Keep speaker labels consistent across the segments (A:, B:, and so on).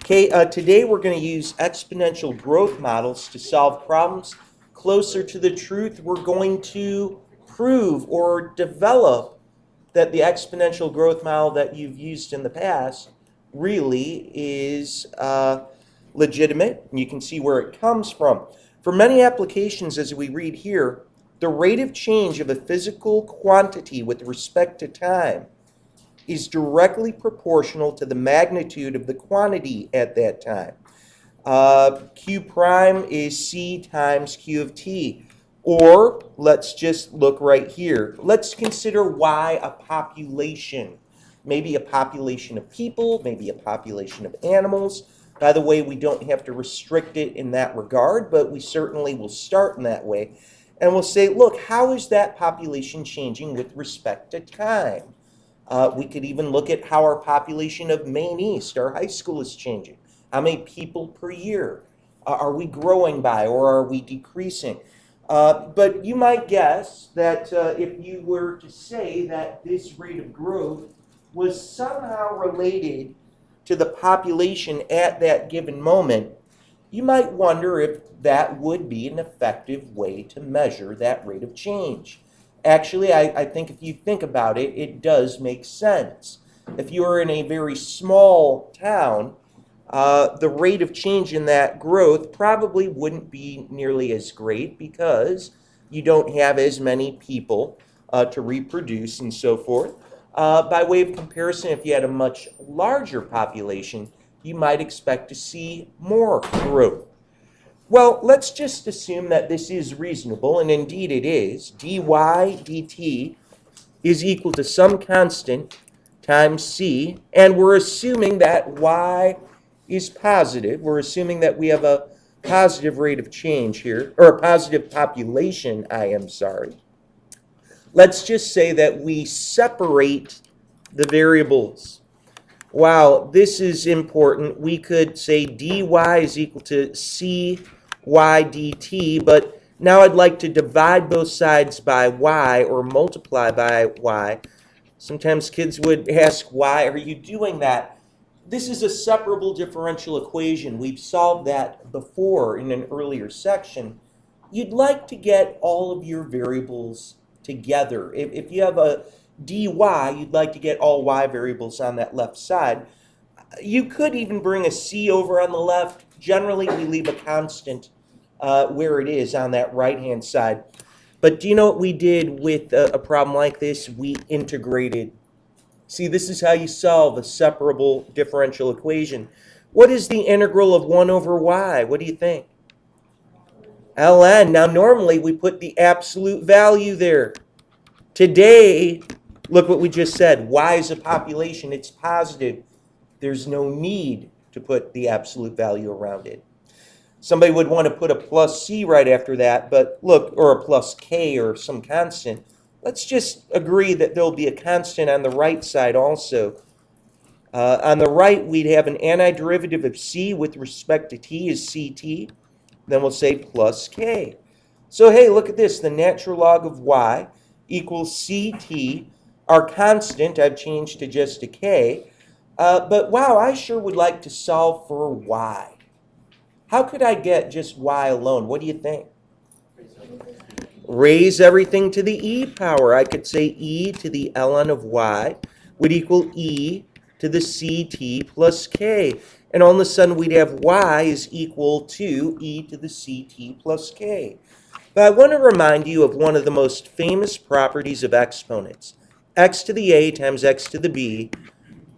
A: Okay, today we're going to use exponential growth models to solve problems closer to the truth. We're going to prove or develop that the exponential growth model that you've used in the past really is legitimate, and you can see where it comes from. For many applications, as we read here, the rate of change of a physical quantity with respect to time is directly proportional to the magnitude of the quantity at that time. Q prime is C times Q of t. Or let's just look right here. Let's consider Y a population. Maybe a population of people, maybe a population of animals. By the way, we don't have to restrict it in that regard, but we certainly will start in that way. And we'll say, look, how is that population changing with respect to time? We could even look at how our population of Maine East, our high school, is changing. How many people per year are we growing by, or are we decreasing? But you might guess that if you were to say that this rate of growth was somehow related to the population at that given moment, you might wonder if that would be an effective way to measure that rate of change. Actually, I think if you think about it, it does make sense. If you're in a very small town, the rate of change in that growth probably wouldn't be nearly as great because you don't have as many people to reproduce and so forth. By way of comparison, if you had a much larger population, you might expect to see more growth. Well, let's just assume that this is reasonable, and indeed it is. dy dt is equal to some constant times c, and we're assuming that y is positive. We're assuming that we have a positive rate of change here, or a positive population, Let's just say that we separate the variables. Wow, this is important. We could say dy is equal to cy dt, but now I'd like to divide both sides by y or multiply by y. Sometimes kids would ask, why are you doing that? This is a separable differential equation. We've solved that before in an earlier section. You'd like to get all of your variables together. If you have a dy, you'd like to get all y variables on that left side. You could even bring a c over on the left. Generally, we leave a constant where it is on that right-hand side. But do you know what we did with a problem like this? We integrated. See, this is how you solve a separable differential equation. What is the integral of 1 over y? What do you think? ln. Now, normally we put the absolute value there. Today, look what we just said. Y is a population. It's positive. There's no need to put the absolute value around it. Somebody would want to put a plus c right after that, but look, or a plus k or some constant. Let's just agree that there'll be a constant on the right side also. On the right, we'd have an antiderivative of c with respect to t is ct. Then we'll say plus k. So hey, look at this. The natural log of y equals ct. Our constant, I've changed to just a k. But wow, I sure would like to solve for y. How could I get just y alone? What do you think? Raise everything to the e power. I could say e to the ln of y would equal e to the ct plus k. And all of a sudden we'd have y is equal to e to the ct plus k. But I want to remind you of one of the most famous properties of exponents. X to the a times x to the b.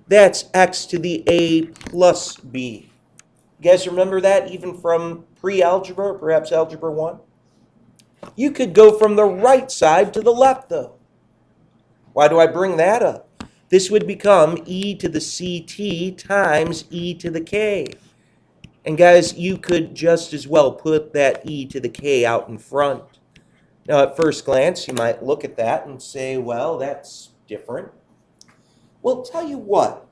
A: That's x to the a plus b. You guys remember that even from pre-algebra, or perhaps algebra 1? You could go from the right side to the left, though. Why do I bring that up? This would become e to the ct times e to the k. And guys, you could just as well put that e to the k out in front. Now, at first glance, you might look at that and say, well, that's different. Well, tell you what.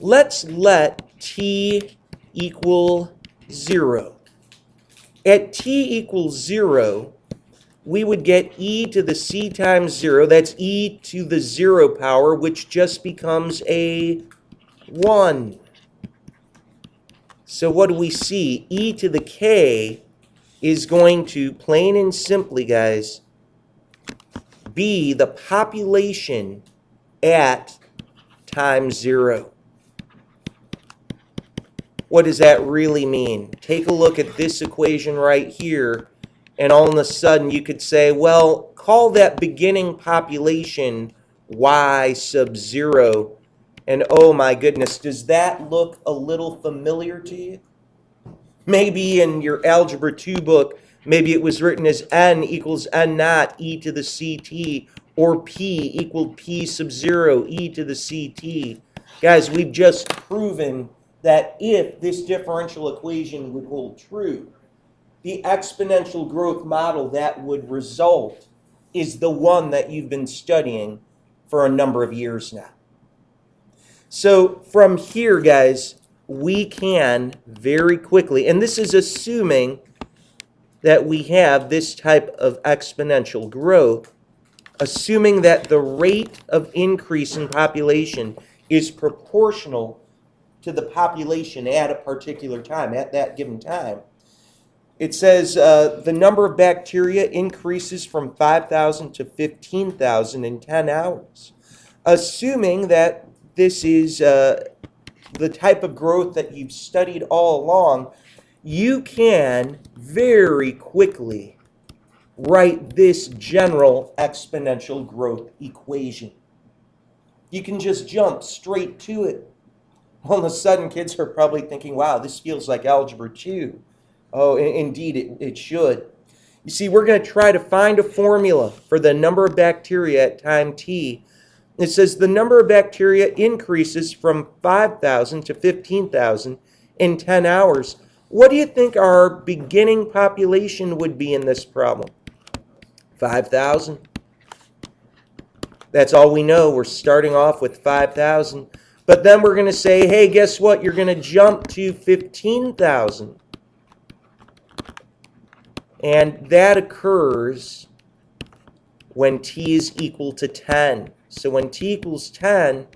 A: Let's let t equal 0. At t equals 0, we would get e to the c times 0. That's e to the 0 power, which just becomes a 1. So what do we see? E to the k is going to, plain and simply, guys, be the population at time 0. What does that really mean? Take a look at this equation right here, and all of a sudden you could say, well, call that beginning population y sub 0. And oh my goodness, does that look a little familiar to you? Maybe in your Algebra 2 book, maybe it was written as n equals n naught e to the ct, or p equaled p sub 0 e to the ct. Guys, we've just proven that if this differential equation would hold true, the exponential growth model that would result is the one that you've been studying for a number of years now. So from here, guys, we can very quickly, and this is assuming that we have this type of exponential growth, assuming that the rate of increase in population is proportional to the population at a particular time, at that given time. It says the number of bacteria increases from 5,000 to 15,000 in 10 hours. Assuming that this is the type of growth that you've studied all along, you can very quickly write this general exponential growth equation. You can just jump straight to it. All of a sudden, kids are probably thinking, wow, this feels like Algebra 2. Oh, indeed, it should. You see, we're going to try to find a formula for the number of bacteria at time t. It says the number of bacteria increases from 5,000 to 15,000 in 10 hours. What do you think our beginning population would be in this problem? 5,000. That's all we know. We're starting off with 5,000. But then we're going to say, hey, guess what? You're going to jump to 15,000. And that occurs when t is equal to 10. So when t equals 10,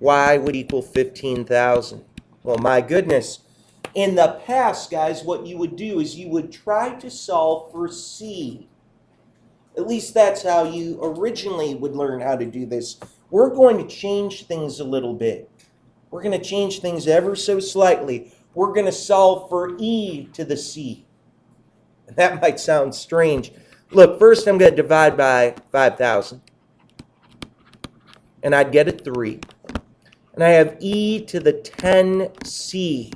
A: y would equal 15,000. Well, my goodness. In the past, guys, what you would do is you would try to solve for c. At least that's how you originally would learn how to do this. We're going to change things a little bit. We're going to change things ever so slightly. We're going to solve for e to the c. That might sound strange. Look, first I'm going to divide by 5,000. And I'd get a 3. And I have e to the 10c.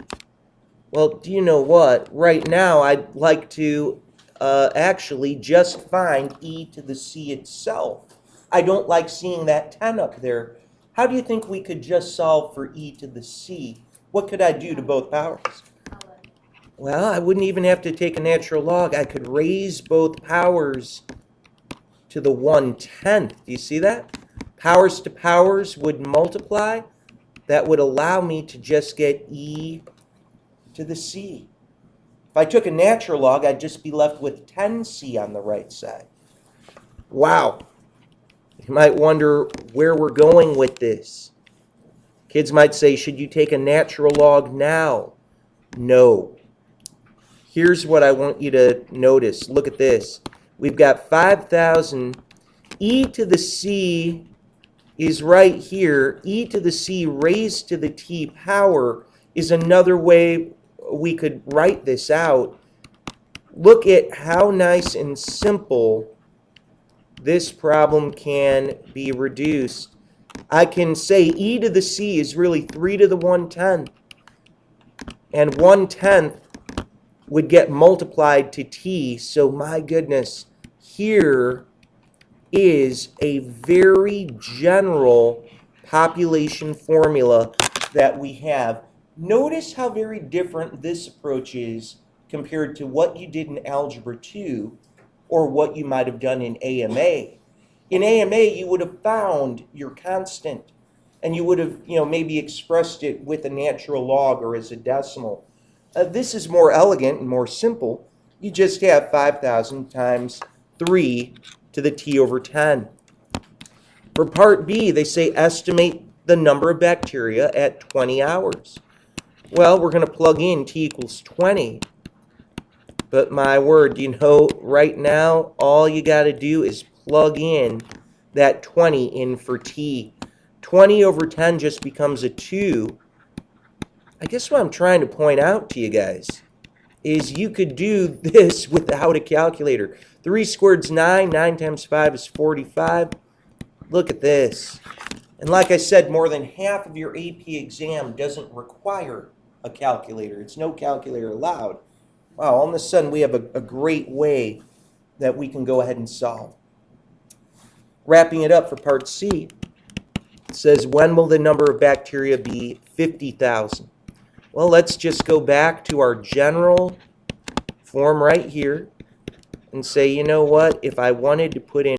A: Well, do you know what? Right now, I'd like to actually just find e to the c itself. I don't like seeing that 10 up there. How do you think we could just solve for e to the c? What could I do to both powers? Well, I wouldn't even have to take a natural log. I could raise both powers to the 1/10. Do you see that? Powers to powers would multiply. That would allow me to just get e to the c. If I took a natural log, I'd just be left with 10c on the right side. Wow. You might wonder where we're going with this. Kids might say, should you take a natural log now? No. Here's what I want you to notice. Look at this. We've got 5,000. E to the c is right here. E to the c raised to the t power is another way we could write this out. Look at how nice and simple this problem can be reduced. I can say e to the c is really 3 to the 1/10. And 1/10 would get multiplied to t. So my goodness, here is a very general population formula that we have. Notice how very different this approach is compared to what you did in Algebra 2 or what you might have done in AMA. In AMA, you would have found your constant, and you would have, maybe expressed it with a natural log or as a decimal. This is more elegant and more simple. You just have 5,000 times 3 to the t over 10. For part B, they say estimate the number of bacteria at 20 hours. Well, we're going to plug in t equals 20. But my word, you know, right now, all you got to do is plug in that 20 in for t. 20 over 10 just becomes a 2. I guess what I'm trying to point out to you guys is you could do this without a calculator. 3 squared is 9. 9 times 5 is 45. Look at this. And like I said, more than half of your AP exam doesn't require a calculator. It's no calculator allowed. Wow, all of a sudden we have a great way that we can go ahead and solve. Wrapping it up for part C, it says, when will the number of bacteria be 50,000? Well, let's just go back to our general form right here and say, you know what, if I wanted to put in